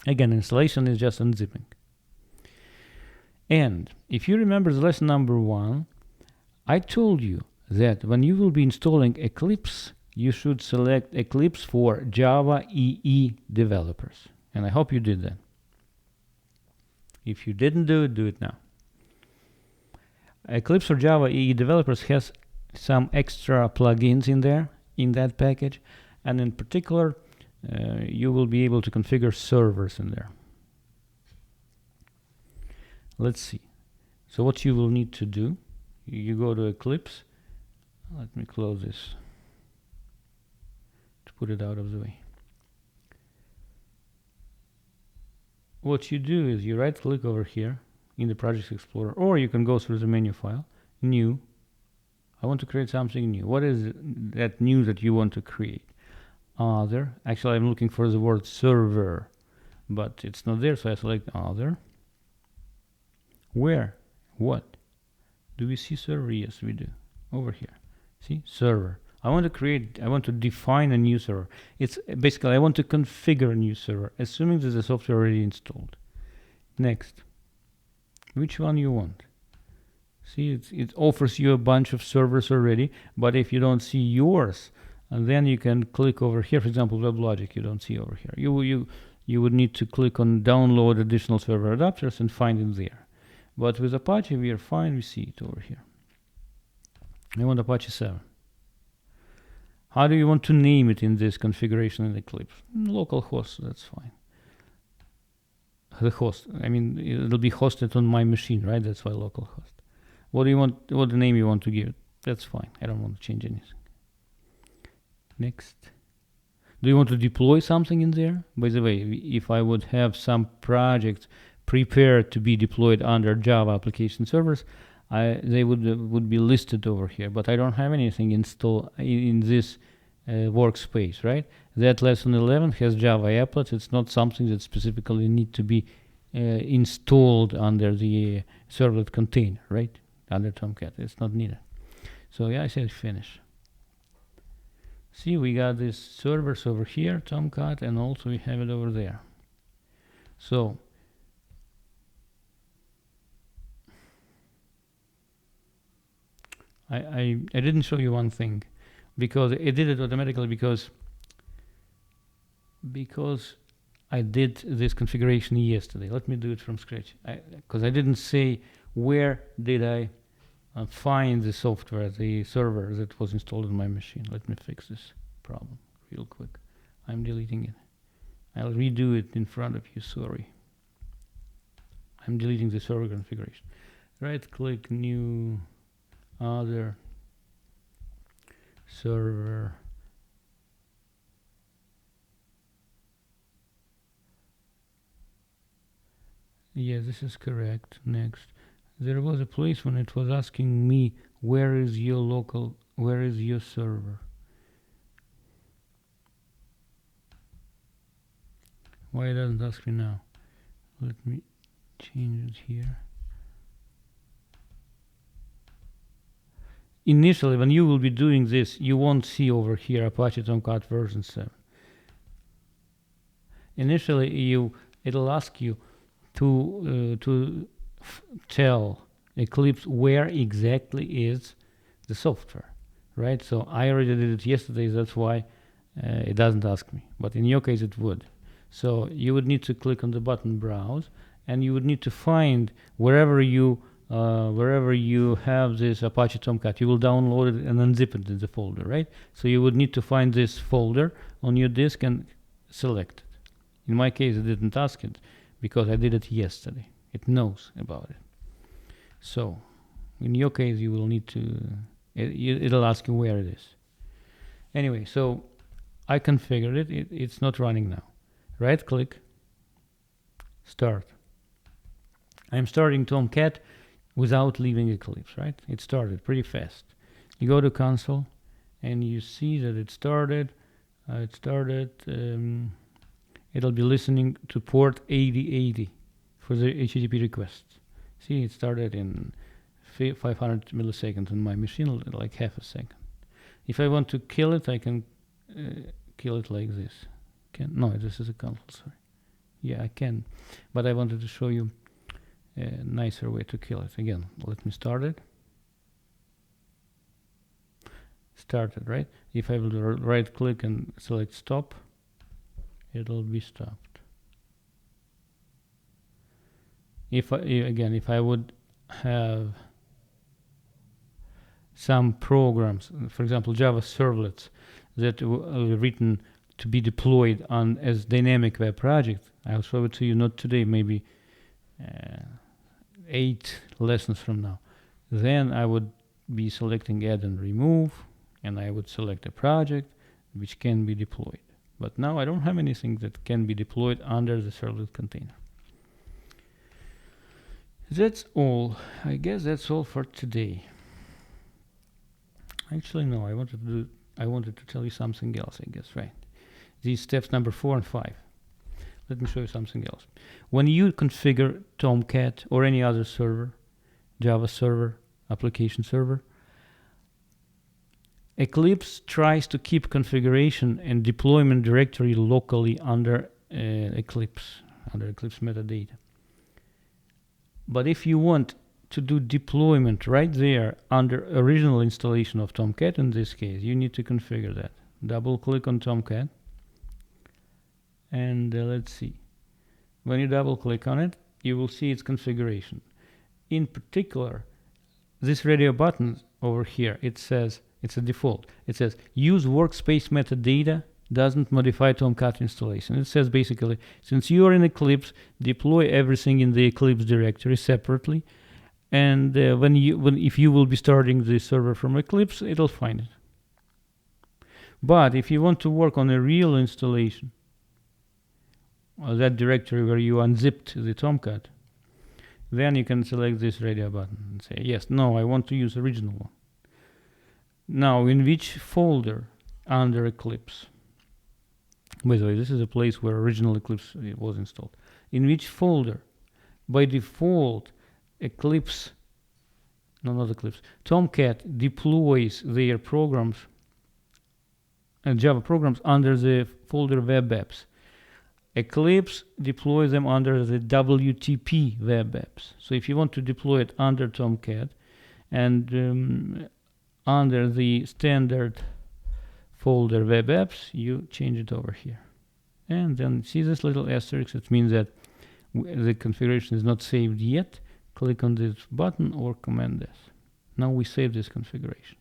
Again, installation is just unzipping. And if you remember the lesson number 1, I told you that when you will be installing Eclipse, you should select Eclipse for Java EE developers. And I hope you did that. If you didn't do it now. Eclipse for Java EE developers has some extra plugins in there, in that package. And in particular, you will be able to configure servers in there. Let's see. So what you will need to do, you go to Eclipse. Let me close this to put it out of the way. What you do is you right click over here in the Project Explorer, or you can go through the menu file, new. I want to create something new. What is that new that you want to create? Other. Actually, I'm looking for the word server, but it's not there, so I select other. Where? What? Do we see server? Yes, we do. Over here. See? Server. I want to define a new server. It's basically, I want to configure a new server, assuming that the software already installed. Next. Which one you want? See, it offers you a bunch of servers already, but if you don't see yours, and then you can click over here. For example, WebLogic you don't see over here. You would need to click on download additional server adapters and find it there. But with Apache we are fine, we see it over here. I want Apache 7. How do you want to name it in this configuration in Eclipse? Localhost, that's fine. The host, I mean, it'll be hosted on my machine, right? That's why localhost. What do you want? What the name you want to give it? That's fine. I don't want to change anything. Next. Do you want to deploy something in there? By the way, if I would have some projects prepared to be deployed under Java application servers, they would be listed over here. But I don't have anything installed in this workspace, right? That lesson 11 has Java applets. It's not something that specifically need to be installed under the servlet container, right? Under Tomcat. It's not needed. So yeah, I said finish. See, we got these servers over here, Tomcat, and also we have it over there. So I didn't show you one thing, because it did it automatically because I did this configuration yesterday. Let me do it from scratch, because I didn't say where did I find the software, the server that was installed on my machine. Let me fix this problem real quick. I'm deleting it. I'll redo it in front of you, sorry. I'm deleting the server configuration. Right click, new, other, server. Yeah, this is correct. Next. There was a place when it was asking me where is your server. Why it doesn't ask me now? Let me change it here. Initially, when you will be doing this, you won't see over here Apache Tomcat version 7. Initially, it'll ask you to tell Eclipse where exactly is the software, right? So I already did it yesterday, that's why it doesn't ask me. But in your case, it would. So you would need to click on the button Browse, and you would need to find wherever you have this Apache Tomcat. You will download it and unzip it in the folder, right? So you would need to find this folder on your disk and select it. In my case, it didn't ask it because I did it yesterday. It knows about it. So in your case, you will need to, it'll ask you where it is. Anyway, so I configured it. It's not running now. Right click, start. I'm starting Tomcat without leaving Eclipse, right? It started pretty fast. You go to console and you see that it started. It'll be listening to port 8080 for the HTTP requests. See, it started in 500 milliseconds on my machine, like half a second. If I want to kill it, I can kill it like this. No, this is a console, sorry. Yeah, I can, but I wanted to show you a nicer way to kill it. Again, let me start it. Started, right? If I will right click and select stop, it'll be stopped. If I would have some programs, for example, Java servlets that were written to be deployed on as dynamic web project, I'll show it to you not today, maybe 8 lessons from now. Then I would be selecting add and remove, and I would select a project which can be deployed. But now I don't have anything that can be deployed under the servlet container. That's all. I guess that's all for today. Actually, no, I wanted to tell you something else, I guess, right? These steps number 4 and 5. Let me show you something else. When you configure Tomcat or any other server, Java server, application server, Eclipse tries to keep configuration and deployment directory locally under Eclipse metadata. But if you want to do deployment right there under original installation of Tomcat, in this case, you need to configure that. Double click on Tomcat. And let's see. When you double click on it, you will see its configuration. In particular, this radio button over here, it says, it's a default. It says use workspace metadata, doesn't modify Tomcat installation. It says basically, since you are in Eclipse, deploy everything in the Eclipse directory separately And if you will be starting the server from Eclipse, it'll find it. But if you want to work on a real installation, that directory where you unzipped the Tomcat, then you can select this radio button and say, yes, no, I want to use original one. Now, in which folder under Eclipse? By the way, this is a place where original Eclipse was installed. In which folder? By default, Eclipse, no, not Eclipse, Tomcat deploys their programs and Java programs under the folder Web Apps. Eclipse deploys them under the WTP Web Apps. So if you want to deploy it under Tomcat and under the standard folder Web Apps, you change it over here. And then see this little asterisk? It means that the configuration is not saved yet. Click on this button or Command S. Now we save this configuration.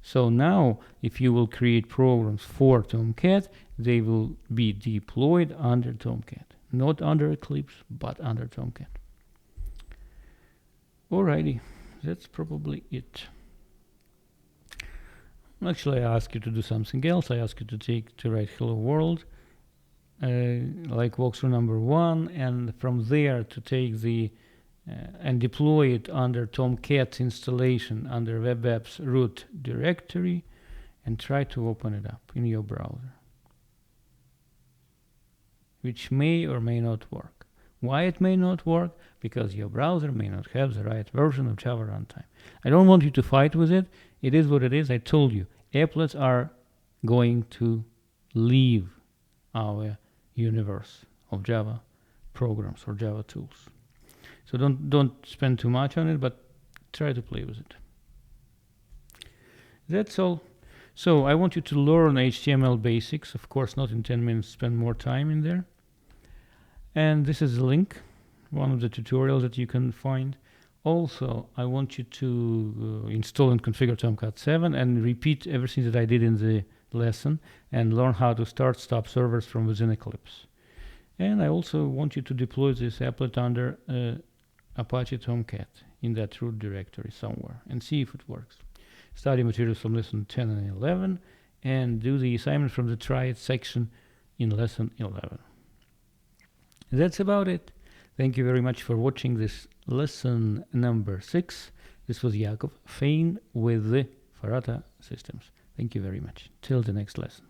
So now, if you will create programs for Tomcat, they will be deployed under Tomcat. Not under Eclipse, but under Tomcat. Alrighty, that's probably it. Actually, I ask you to do something else. I ask you to write hello world, like walkthrough number 1, and from there to take the and deploy it under Tomcat installation under Web Apps root directory, and try to open it up in your browser, which may or may not work. Why it may not work? Because your browser may not have the right version of Java runtime. I don't want you to fight with it. It is what it is. I told you, applets are going to leave our universe of Java programs or Java tools. So don't spend too much on it, but try to play with it. That's all. So I want you to learn HTML basics. Of course, not in 10 minutes, spend more time in there. And this is a link, one of the tutorials that you can find. Also, I want you to install and configure Tomcat 7 and repeat everything that I did in the lesson and learn how to start, stop servers from within Eclipse. And I also want you to deploy this applet under Apache Tomcat in that root directory somewhere and see if it works. Study materials from lesson 10 and 11 and do the assignment from the try it section in lesson 11. That's about it. Thank you very much for watching this lesson number 6. This was Yakov Fein with the Farata Systems. Thank you very much. Till the next lesson.